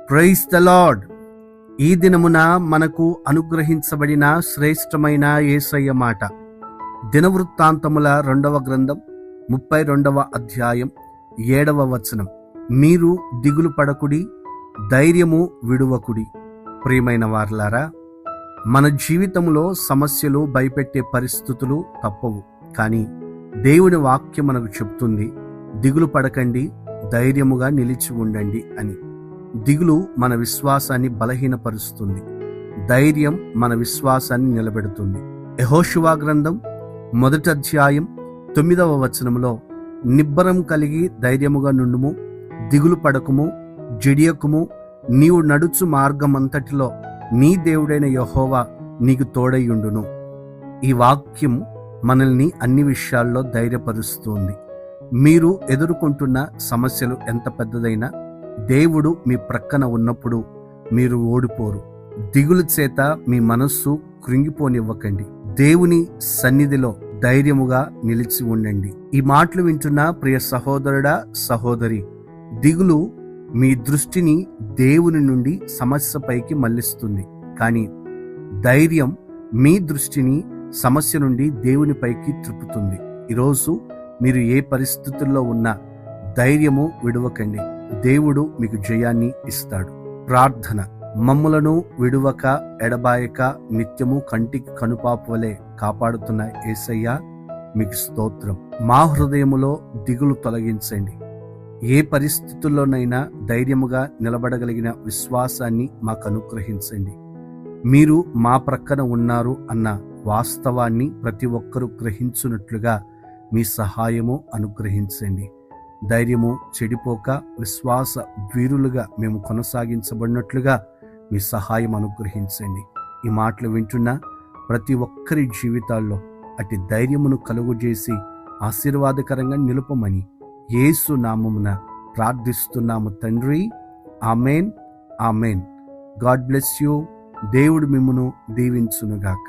Praise the lord. ఈ దినమున మనకు అనుగ్రహించబడిన శ్రేష్టమైన యేసయ్య మాట దినవృత్తాంతముల 2వ గ్రంథం 32వ అధ్యాయం 7వ వచనం. మీరు దిగులు పడకుడి, ధైర్యము విడువకుడి. ప్రియమైన వారలారా, మన జీవితంలో సమస్యలు భయపెట్టే పరిస్థితులు తప్పవు. కానీ దేవుని వాక్యం మనకు చెప్తుంది, దిగులు పడకండి, ధైర్యముగా నిలిచి ఉండండి అని. దిగులు మన విశ్వాసాన్ని బలహీనపరుస్తుంది, ధైర్యం మన విశ్వాసాన్ని నిలబెడుతుంది. యెహోషువ గ్రంథం 1వ అధ్యాయం 9వ వచనములో, నిబ్బరం కలిగి ధైర్యముగా నుండుము, దిగులు పడకుము, జడియకుము, నీవు నడుచు మార్గమంతటిలో నీ దేవుడైన యెహోవా నీకు తోడైయుండును. ఈ వాక్యం మనల్ని అన్ని విషయాల్లో ధైర్యపరుస్తుంది. మీరు ఎదుర్కొంటున్న సమస్యలు ఎంత పెద్దదైనా దేవుడు మీ ప్రక్కన ఉన్నప్పుడు మీరు ఓడిపోరు. దిగులు చేత మీ మనస్సు కృంగిపోనివ్వకండి. దేవుని సన్నిధిలో ధైర్యముగా నిలిచి ఉండండి. ఈ మాటలు వింటున్న ప్రియ సహోదరుడా, సహోదరి, దిగులు మీ దృష్టిని దేవుని నుండి సమస్యపైకి మళ్లిస్తుంది. కానీ ధైర్యం మీ దృష్టిని సమస్య నుండి దేవునిపైకి త్రిప్పుతుంది. ఈరోజు మీరు ఏ పరిస్థితుల్లో ఉన్నా ధైర్యము విడవకండి. దేవుడు మీకు జయాన్ని ఇస్తాడు. ప్రార్థన. మమ్ములను విడువక ఎడబాయక నిత్యము కంటికి కనుపాపు వలె కాపాడుతున్న యేసయ్య, మీకు స్తోత్రం. మా హృదయములో దిగులు తొలగించండి. ఏ పరిస్థితుల్లోనైనా ధైర్యముగా నిలబడగలిగిన విశ్వాసాన్ని మాకు అనుగ్రహించండి. మీరు మా ప్రక్కన ఉన్నారు అన్న వాస్తవాన్ని ప్రతి ఒక్కరూ గ్రహించున్నట్లుగా మీ సహాయము అనుగ్రహించండి. ధైర్యము చెడిపోక విశ్వాస వీరులుగా మేము కొనసాగించబడినట్లుగా మీ సహాయం అనుగ్రహించండి. ఈ మాటలు వింటున్న ప్రతి ఒక్కరి జీవితాల్లో అట్టి ధైర్యమును కలుగజేసి ఆశీర్వాదకరంగా నిలుపమని యేసు నామమున ప్రార్థిస్తున్నాము తండ్రి. Amen, amen. God bless you. దేవుడు మిమ్మును దీవించునుగాక.